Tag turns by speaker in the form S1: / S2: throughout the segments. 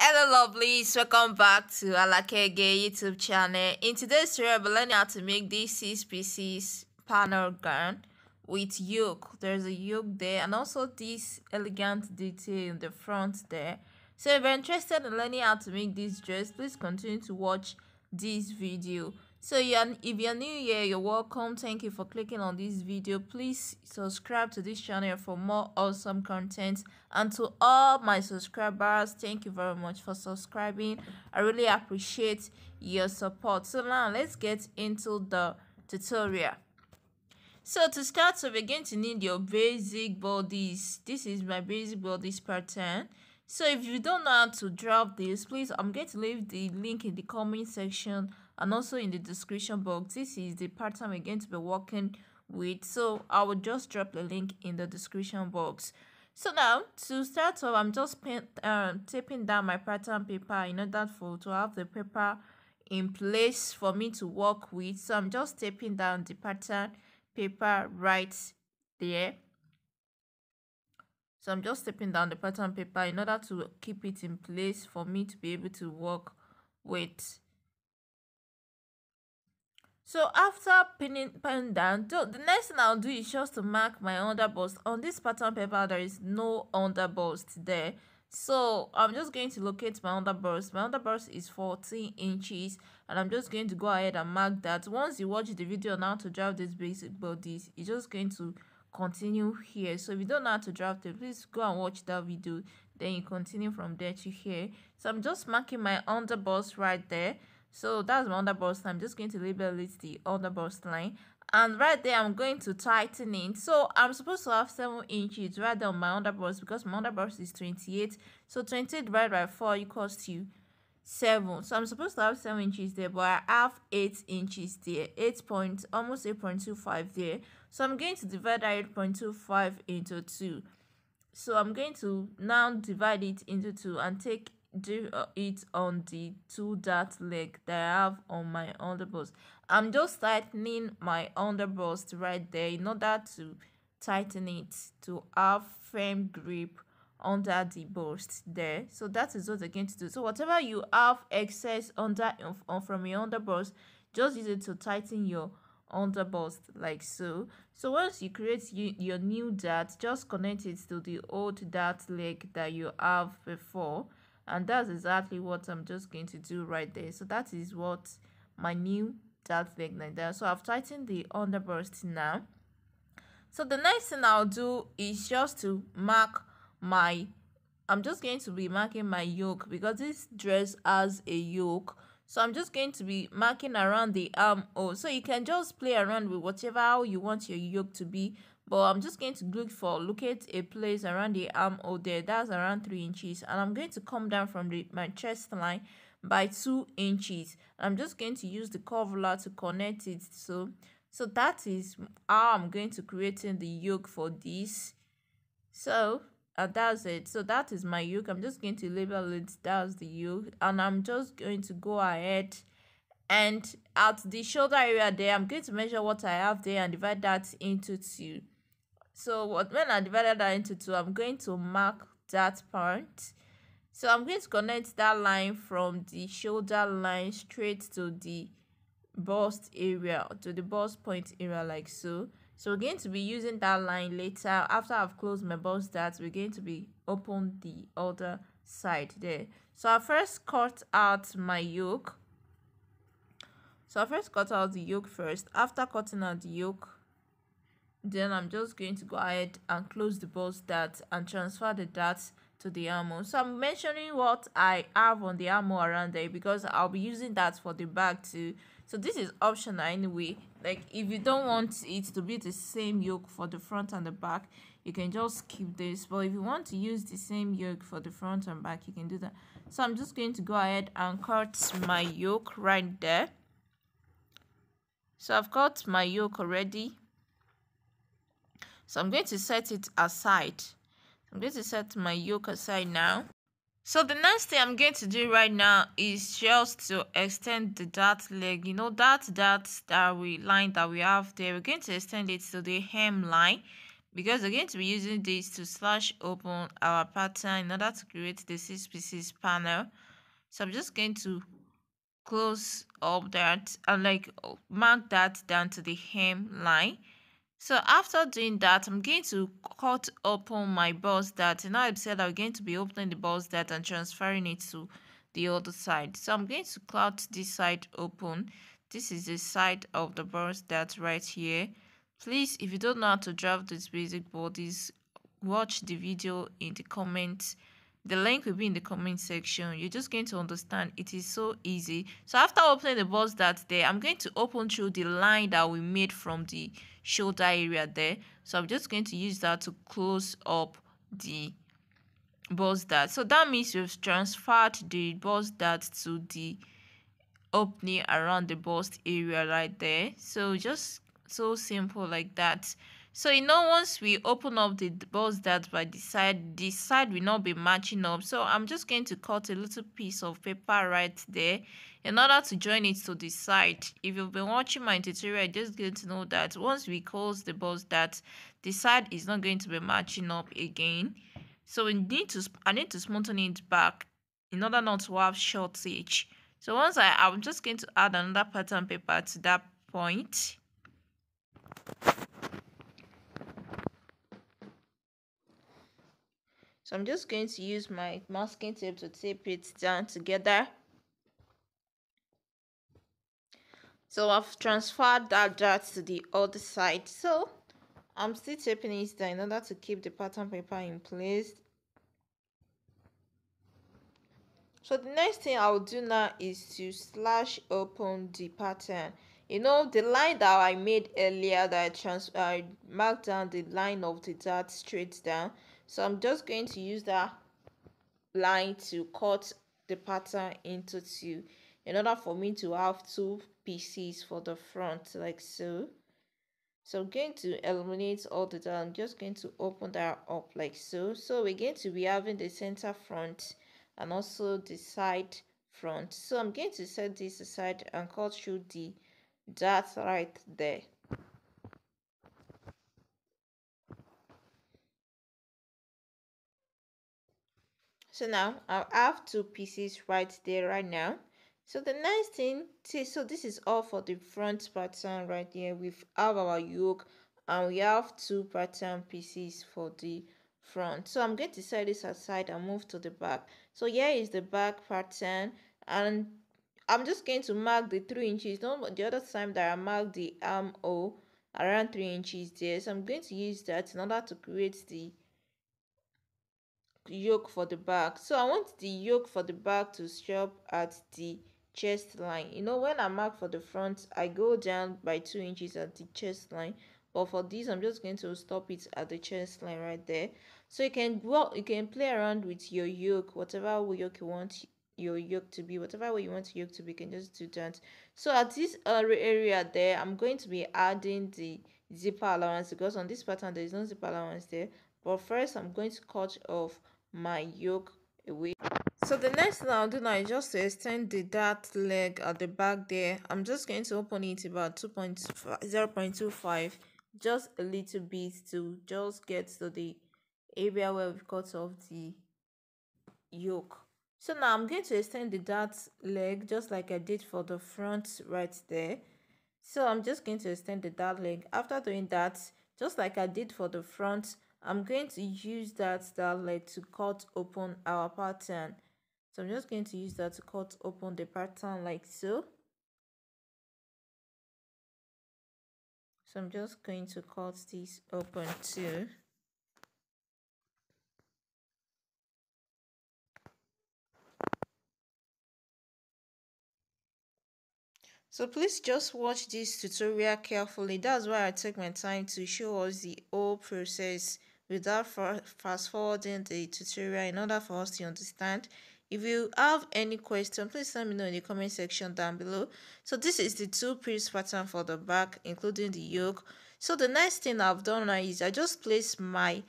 S1: Hello lovelies, welcome back to Alakege YouTube channel. In today's tutorial, we're learning how to make this 6 pieces panel gown with yoke. There's a yoke there and also this elegant detail in the front there. So if you're interested in learning how to make this dress, please continue to watch this video. So if you're new here, you're welcome. Thank you for clicking on this video. Please subscribe to this channel for more awesome content. And to all my subscribers, thank you very much for subscribing. I really appreciate your support. So now let's get into the tutorial. So to start, we're going to need your basic bodies. This is my basic bodies pattern. So if you don't know how to draw this, please, I'm going to leave the link in the comment section and also in the description box. This is the pattern we're going to be working with. So I will just drop the link in the description box. So now to start off, I'm just taping down my pattern paper in order to have the paper in place for me to work with. So I'm just taping down the pattern paper right there. So I'm just stepping down the pattern paper in order to keep it in place for me to be able to work with. So after pinning down, the next thing I'll do is just to mark my underbust. On this pattern paper, there is no underbust there. So I'm just going to locate my underbust. My underbust is 14 inches and I'm just going to go ahead and mark that. Once you watch the video on how to draw these basic bodies, it's just going to continue here. So if you don't know how to draft it, please go and watch that video, then you continue from there to here. So I'm just marking my underbust right there. So that's my underbust. I'm just going to label it the underbust line, and right there I'm going to tighten it. So I'm supposed to have 7 inches right there on my underbust because my underbust is 28. So 28 divided by 4 equals to 7. So I'm supposed to have 7 inches there, but I have 8 inches there, almost 8.25 there. So I'm going to divide that 8.25 into 2. So I'm going to now divide it into 2 and take it on the 2 dart leg that I have on my underbust. I'm just tightening my underbust right there in order to tighten it to have firm grip under the bust there. So that is what we're going to do. So whatever you have excess under from your underbust, just use it to tighten your underbust like so. So once you create your new dart, just connect it to the old dart leg that you have before, and that's exactly what I'm just going to do right there. So that is what my new dart leg like that. So I've tightened the underbust now. So the next thing I'll do is just to mark I'm just going to be marking my yoke because this dress has a yoke. So I'm just going to be marking around the armhole. So you can just play around with whatever you want your yoke to be. But I'm just going to locate a place around the armhole there. That's around 3 inches. And I'm going to come down from my chest line by 2 inches. I'm just going to use the curve ruler to connect it. So that is how I'm going to create the yoke for this. So that's it. So that is my yoke. I'm just going to label it, that's the yoke, and I'm just going to go ahead and at the shoulder area there, I'm going to measure what I have there and divide that into 2. So when I divided that into 2, I'm going to mark that part. So I'm going to connect that line from the shoulder line straight to the bust area, to the bust point area like so. So we're going to be using that line later. After I've closed my bust dart, we're going to be open the other side there. So I first cut out my yoke. So I first cut out the yoke first. After cutting out the yoke, then I'm just going to go ahead and close the bust dart and transfer the darts to the armhole. So I'm mentioning what I have on the armhole around there because I'll be using that for the back too. So this is optional anyway. Like if you don't want it to be the same yoke for the front and the back, you can just keep this. But if you want to use the same yoke for the front and back, you can do that. So I'm just going to go ahead and cut my yoke right there. So I've cut my yoke already. So I'm going to set it aside. I'm going to set my yoke aside now. So the next thing I'm going to do right now is just to extend the dart leg. You know that line that we have there, we're going to extend it to the hem line because we're going to be using this to slash open our pattern in order to create the 6 pieces panel. So I'm just going to close up that and mark that down to the hem line. So after doing that, I'm going to cut open my bust dart. You know, I said I'm going to be opening the bust dart and transferring it to the other side. So I'm going to cut this side open. This is the side of the bust dart right here. Please, if you don't know how to draft these basic bodies, watch the video in the comments. The link will be in the comment section. You're just going to understand. It is so easy. So after opening the bust dart there, I'm going to open through the line that we made from the shoulder area there. So I'm just going to use that to close up the bust dart. So that means we've transferred the bust dart to the opening around the bust area right there. So just so simple like that. So once we open up the bust dart by the side will not be matching up. So I'm just going to cut a little piece of paper right there in order to join it to the side. If you've been watching my tutorial, just get to know that once we close the bust dart, the side is not going to be matching up again. So I need to smoothen it back in order not to have shortage. So I'm just going to add another pattern paper to that point. So I'm just going to use my masking tape to tape it down together. So I've transferred that dart to the other side. So I'm still taping it down in order to keep the pattern paper in place. So the next thing I'll do now is to slash open the pattern. The line that I made earlier, that I marked down the line of the dart straight down. So I'm just going to use that line to cut the pattern into two in order for me to have 2 pieces for the front, like so. So I'm going to eliminate all the dart. I'm just going to open that up like so. So we're going to be having the center front and also the side front. So I'm going to set this aside and cut through the dart right there. So now I have 2 pieces right there right now. So the next thing, so this is all for the front pattern right here. We have our yoke and we have 2 pattern pieces for the front. So I'm going to set this aside and move to the back. So here is the back pattern, and I'm just going to mark the 3 inches. Don't the other time that I marked the armhole around 3 inches there. So I'm going to use that in order to create the yoke for the back. So I want the yoke for the back to stop at the chest line. When I mark for the front, I go down by 2 inches at the chest line, but for this I'm just going to stop it at the chest line right there. So you can play around with your yoke, whatever yoke you want your yoke to be, whatever way you want your yoke to be, you can just do that. So at this area there, I'm going to be adding the zipper allowance, because on this pattern there is no zipper allowance there. But first I'm going to cut off my yoke away. So the next thing I'll do now is just to extend the dart leg at the back there. I'm just going to open it about 0.25, just a little bit, to just get to the area where we've cut off the yoke. So now I'm going to extend the dart leg just like I did for the front right there. So I'm just going to extend the dart leg. After doing that, just like I did for the front, I'm going to use that leg to cut open our pattern. So I'm just going to use that to cut open the pattern like so. So I'm just going to cut this open too. So please just watch this tutorial carefully. That's why I take my time to show us the whole process without fast forwarding the tutorial, in order for us to understand. If you have any question, please let me know in the comment section down below. So this is the 2-piece pattern for the back, including the yoke. So the next thing I've done now is I just place my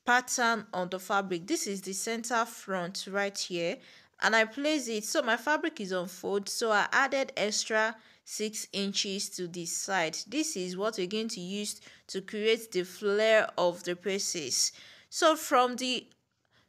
S1: pattern on the fabric. This is the center front right here, and I place it so my fabric is on fold. So I added extra 6 inches to the side. This is what we're going to use to create the flare of the pieces. So from the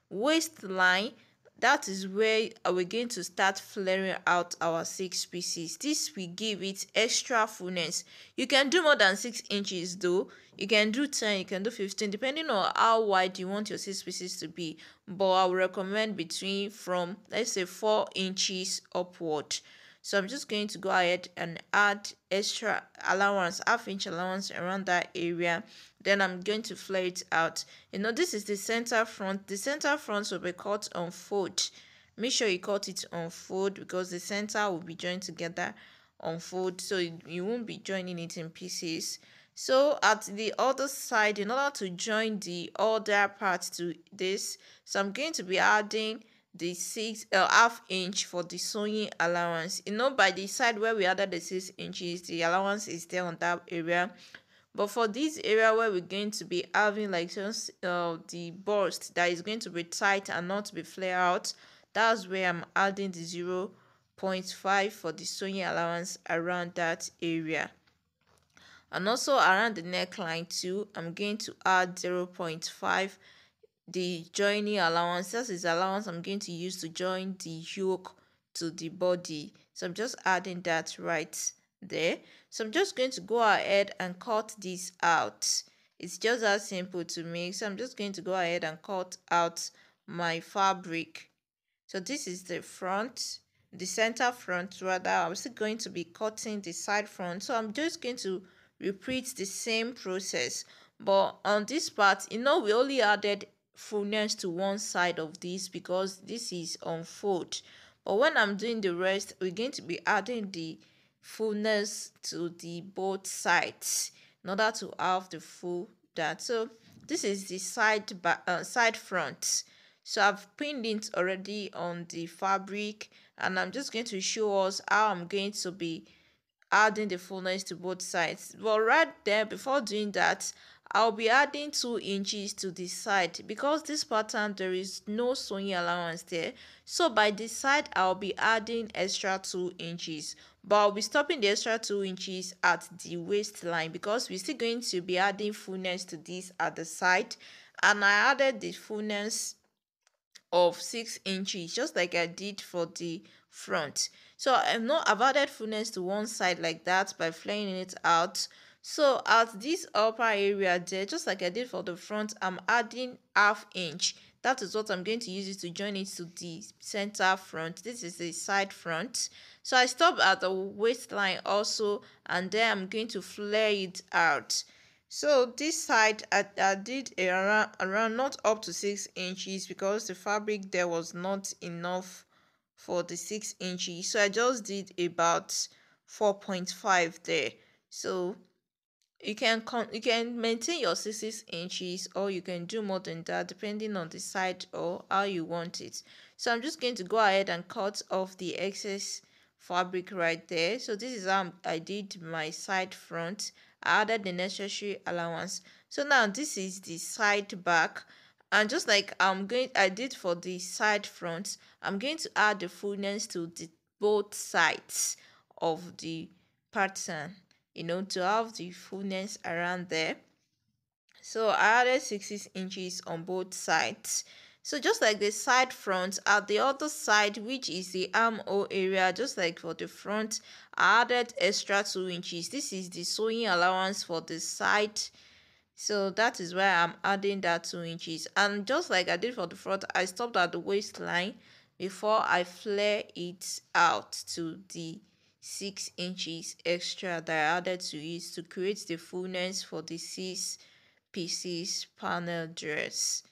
S1: waistline, that is where we're going to start flaring out our 6 pieces. This will give it extra fullness. You can do more than 6 inches though. You can do 10, you can do 15, depending on how wide you want your 6 pieces to be. But I would recommend between, from let's say, 4 inches upward. So I'm just going to go ahead and add extra allowance, half-inch allowance around that area. Then I'm going to flare it out. This is the center front. The center front will be cut on fold. Make sure you cut it on fold because the center will be joined together on fold, so you won't be joining it in pieces. So at the other side, in order to join the other part to this, so I'm going to be adding the 6.5 inch for the sewing allowance. By the side where we added the 6 inches, the allowance is there on that area. But for this area where we're going to be having like just the burst that is going to be tight and not to be flare out, that's where I'm adding the 0.5 for the sewing allowance around that area. And also around the neckline too, I'm going to add 0.5, the joining allowance. This is allowance I'm going to use to join the yoke to the body. So I'm just adding that right there. So I'm just going to go ahead and cut this out. It's just that simple to make. So I'm just going to go ahead and cut out my fabric. So this is the front, the center front rather. I'm still going to be cutting the side front. So I'm just going to repeat the same process. But on this part, we only added fullness to one side of this because this is on fold. But when I'm doing the rest, we're going to be adding the fullness to the both sides in order to have the full that. So this is the side front. So I've pinned it already on the fabric, and I'm just going to show us how I'm going to be adding the fullness to both sides. But right there, before doing that, I'll be adding 2 inches to the side because this pattern there is no sewing allowance there. So by this side, I'll be adding extra 2 inches. But I'll be stopping the extra 2 inches at the waistline because we're still going to be adding fullness to this at the side. And I added the fullness of 6 inches just like I did for the front. So I've added fullness to one side like that by flaying it out. So at this upper area there, just like I did for the front, I'm adding half-inch. That is what I'm going to use it to join it to the center front. This is the side front. So I stopped at the waistline also, and then I'm going to flare it out. So this side I did around not up to 6 inches because the fabric there was not enough for the 6 inches. So I just did about 4.5 there. So you can maintain your 6 inches, or you can do more than that depending on the side or how you want it. So I'm just going to go ahead and cut off the excess fabric right there. So this is how I did my side front. I added the necessary allowance. So now this is the side back, and just like I did for the side front, I'm going to add the fullness to the both sides of the pattern, to have the fullness around there. So I added 6 inches on both sides. So just like the side front, at the other side, which is the armhole area, just like for the front, I added extra 2 inches. This is the sewing allowance for the side. So that is why I'm adding that 2 inches. And just like I did for the front, I stopped at the waistline before I flare it out to the 6 inches extra that I added to it to create the fullness for the 6 pieces panel dress.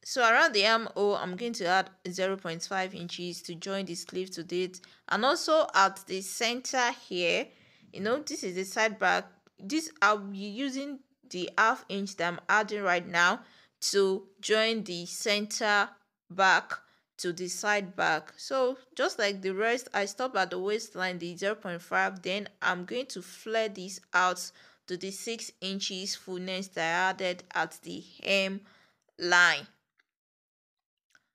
S1: So around the armhole, I'm going to add 0.5 inches to join the sleeve to it. And also at the center here, this is the side back. This I'll be using the half-inch that I'm adding right now to join the center back to the side back. So just like the rest, I stop at the waistline, the 0.5. Then I'm going to flare this out to the 6 inches fullness that I added at the hem line.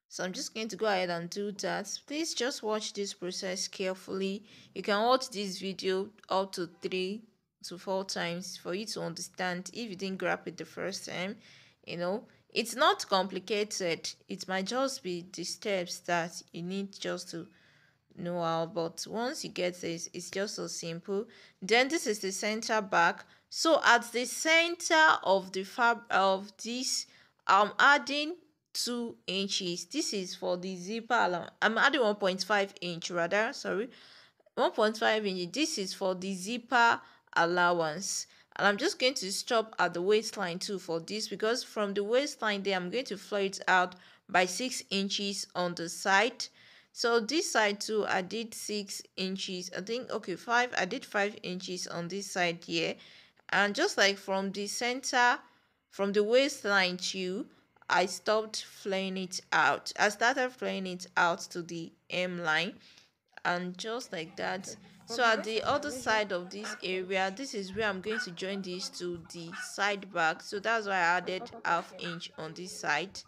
S1: So I'm just going to go ahead and do that. Please just watch this process carefully. You can watch this video up to 3 to 4 times for you to understand if you didn't grab it the first time. You know, it's not complicated. It might just be the steps that you need just to know how, but once you get this, it's just so simple. Then this is the center back. So at the center of the fab of this, I'm adding 2 inches. This is for the zipper I'm adding 1.5 inch rather, sorry, 1.5 inch. This is for the zipper allowance, and I'm just going to stop at the waistline too for this, because from the waistline there I'm going to flow it out by 6 inches on the side. So this side too I did 6 inches, I think, okay, 5, I did 5 inches on this side here. And just like from the center, from the waistline to, I stopped flaying it out. I started flaying it out to the M line, and just like that. So at the other side of this area, this is where I'm going to join this to the side back. So that's why I added half inch on this side,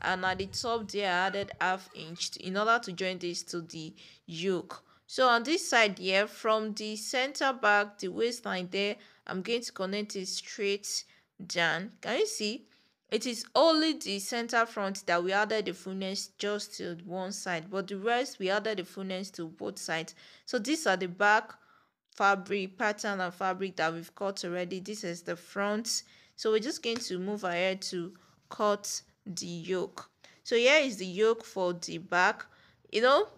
S1: and at the top there I added half inch in order to join this to the yoke. So on this side here, from the center back, the waistline there, I'm going to connect it straight down. Can you see? It is only the center front that we added the fullness just to one side, but the rest we added the fullness to both sides. So these are the back fabric pattern and fabric that we've cut already. This is the front. So we're just going to move ahead to cut the yoke. So here is the yoke for the back. You know,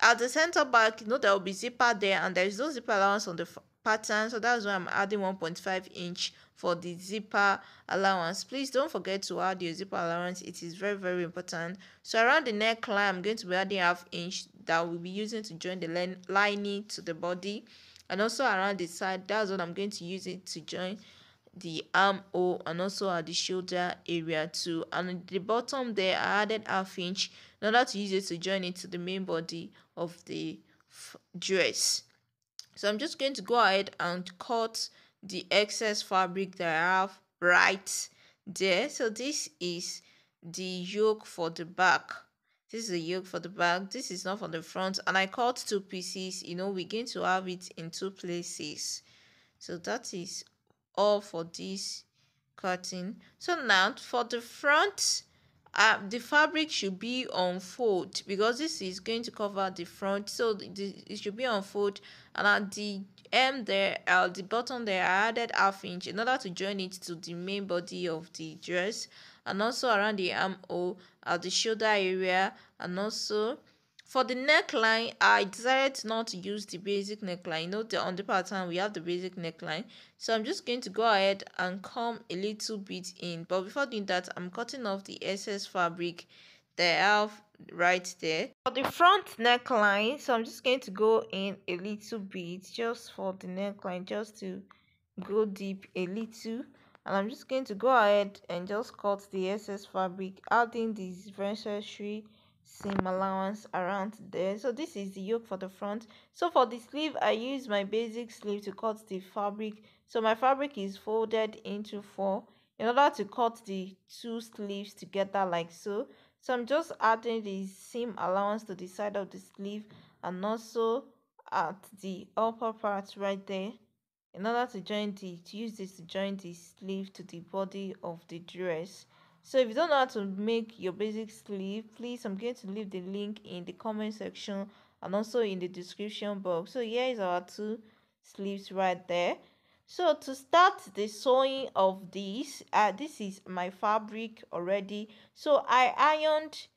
S1: at the center back, there will be zipper there, and there is no zipper allowance on the pattern, so that's why I'm adding 1.5 inch for the zipper allowance. Please don't forget to add your zipper allowance. It is very, very important. So around the neckline, I'm going to be adding half inch that we'll be using to join the lining to the body, and also around the side, that's what I'm going to use it to join the armhole, and also at the shoulder area too. And at the bottom there I added half inch in order to use it to join it to the main body of the dress. So I'm just going to go ahead and cut the excess fabric that I have right there. So this is the yoke for the back. This is the yoke for the back. This is not for the front, and I cut 2 pieces. We're going to have it in 2 places. So that is all for this cutting. So now for the front, the fabric should be on fold, because this is going to cover the front, so it should be on fold. And at the hem there, the bottom there, I added half inch in order to join it to the main body of the dress, and also around the armhole, at the shoulder area, and also for the neckline, I decided not to use the basic neckline. On the pattern we have the basic neckline, so I'm just going to go ahead and come a little bit in. But before doing that, I'm cutting off the excess fabric that I have right there for the front neckline. So I'm just going to go in a little bit just for the neckline, just to go deep a little. And I'm just going to go ahead and just cut the excess fabric, adding this necessary seam allowance around there. So this is the yoke for the front. So for the sleeve, I use my basic sleeve to cut the fabric. So my fabric is folded into 4 in order to cut the 2 sleeves together like so. So I'm just adding the seam allowance to the side of the sleeve, and also at the upper part right there, in order to use this to join the sleeve to the body of the dress. So if you don't know how to make your basic sleeve, please, I'm going to leave the link in the comment section and also in the description box. So here is our 2 sleeves right there. So to start the sewing of this is my fabric already. So I ironed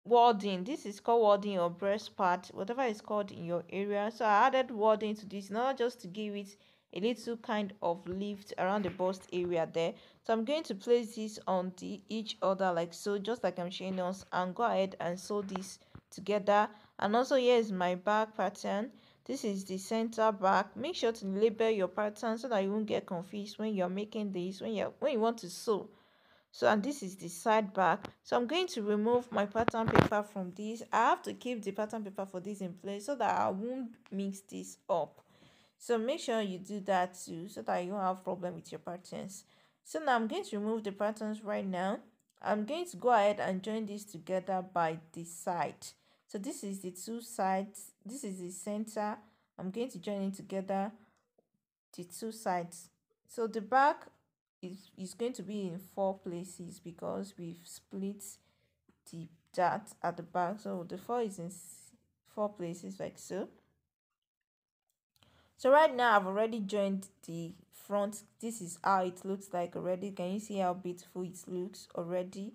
S1: wording. This is called wording or breast part, whatever it's called in your area. So I added wording to this, not just to give it a little kind of lift around the bust area there. So I'm going to place this on each other like so, just like I'm showing us, and go ahead and sew this together. And also here is my back pattern. This is the center back. Make sure to label your pattern so that you won't get confused when you're making this, when you want to sew. So, and this is the side back. So I'm going to remove my pattern paper from this. I have to keep the pattern paper for this in place so that I won't mix this up. So make sure you do that too, so that you don't have problem with your patterns. So now I'm going to remove the patterns right now, I'm going to go ahead and join this together by the side. So this is the two sides, this is the center. I'm going to join it together, the two sides. So the back is going to be in 4 places because we've split the dart at the back. So the 4 is in 4 places like so. So right now I've already joined the front. This is how it looks like already. Can you see how beautiful it looks already?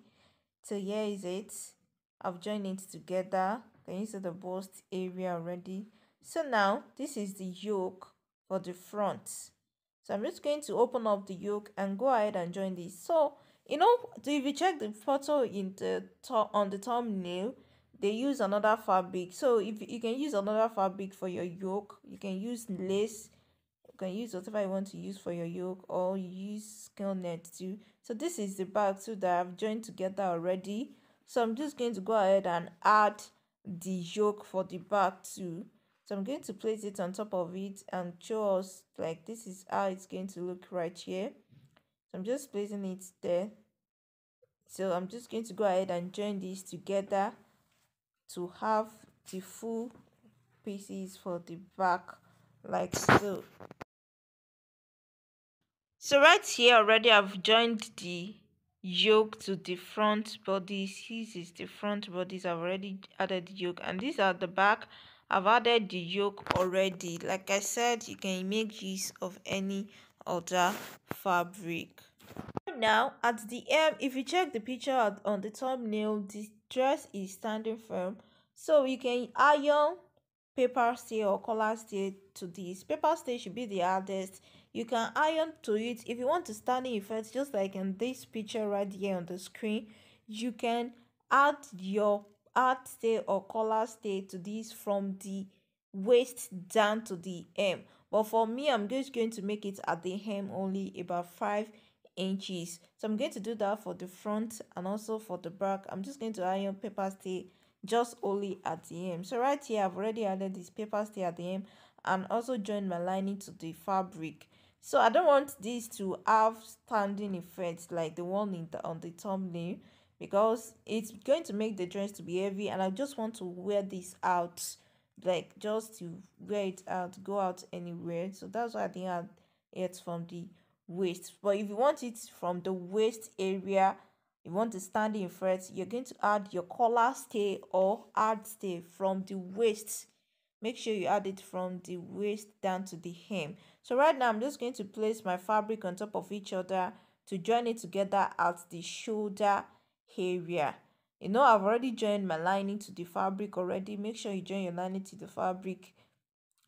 S1: So here is it. I've joined it together. Can you see the bust area already? So now this is the yoke for the front. So I'm just going to open up the yoke and go ahead and join this. So if you check the photo in the top on the thumbnail, they use another fabric. So if you can use another fabric for your yoke, you can use lace, you can use whatever you want to use for your yoke, or you use scale net too. So this is the back too that I've joined together already. So I'm just going to go ahead and add the yoke for the back too. So I'm going to place it on top of it and show us like this is how it's going to look right here. So I'm just placing it there. So I'm just going to go ahead and join these together to have the full pieces for the back like so. So right here already I've joined the yoke to the front bodies. This is the front bodies. I've already added the yoke, and these are the back. I've added the yoke already. Like I said, you can make use of any other fabric. Now at the hem, if you check the picture on the thumbnail, the dress is standing firm, so you can iron paper stay or collar stay to this. Paper stay should be the hardest. You can iron to it if you want to standing effect, just like in this picture right here on the screen. You can add your art stay or collar stay to this from the waist down to the hem, but for me I'm just going to make it at the hem only, about 5 inches. So I'm going to do that for the front and also for the back. I'm just going to iron paper stay just only at the hem. So right here I've already added this paper stay at the hem and also joined my lining to the fabric. So I don't want this to have standing effects like the one on the thumbnail, because it's going to make the dress to be heavy, and I just want to wear this out, like just to wear it out, go out anywhere. So that's why I think I it's from the waist. But if you want it from the waist area, you want to stand in front, you're going to add your collar stay or add stay from the waist. Make sure you add it from the waist down to the hem. So right now I'm just going to place my fabric on top of each other to join it together at the shoulder area. I've already joined my lining to the fabric already. Make sure you join your lining to the fabric.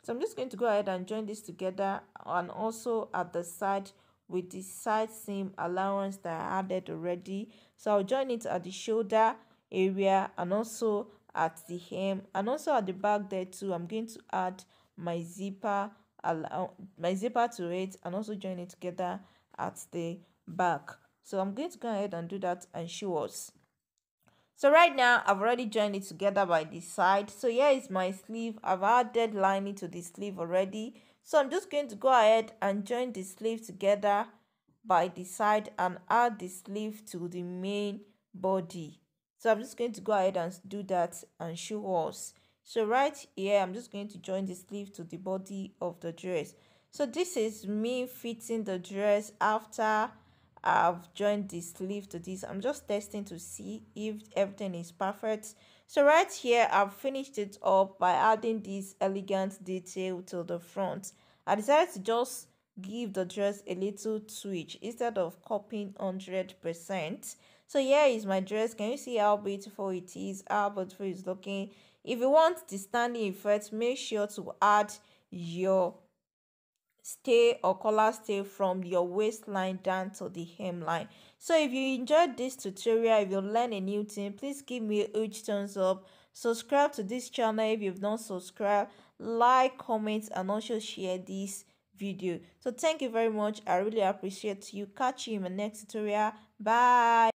S1: So I'm just going to go ahead and join this together, and also at the side with the side seam allowance that I added already. So I'll join it at the shoulder area and also at the hem, and also at the back there too. I'm going to add my zipper to it and also join it together at the back. So I'm going to go ahead and do that and show us. So right now I've already joined it together by the side. So here is my sleeve. I've added lining to the sleeve already. So I'm just going to go ahead and join the sleeve together by the side and add the sleeve to the main body. So I'm just going to go ahead and do that and show us. So right here I'm just going to join the sleeve to the body of the dress. So this is me fitting the dress after I've joined the sleeve to this. I'm just testing to see if everything is perfect. So right here I've finished it up by adding this elegant detail to the front. I decided to just give the dress a little twitch instead of copying 100%. So here is my dress. Can you see how beautiful it is, how beautiful it's looking? If you want the standing effect, make sure to add your stay or collar stay from your waistline down to the hemline. So if you enjoyed this tutorial, if you learn a new thing, please give me a huge thumbs up. Subscribe to this channel if you've not subscribed. Like, comment, and also share this video. So thank you very much. I really appreciate you. Catch you in my next tutorial. Bye.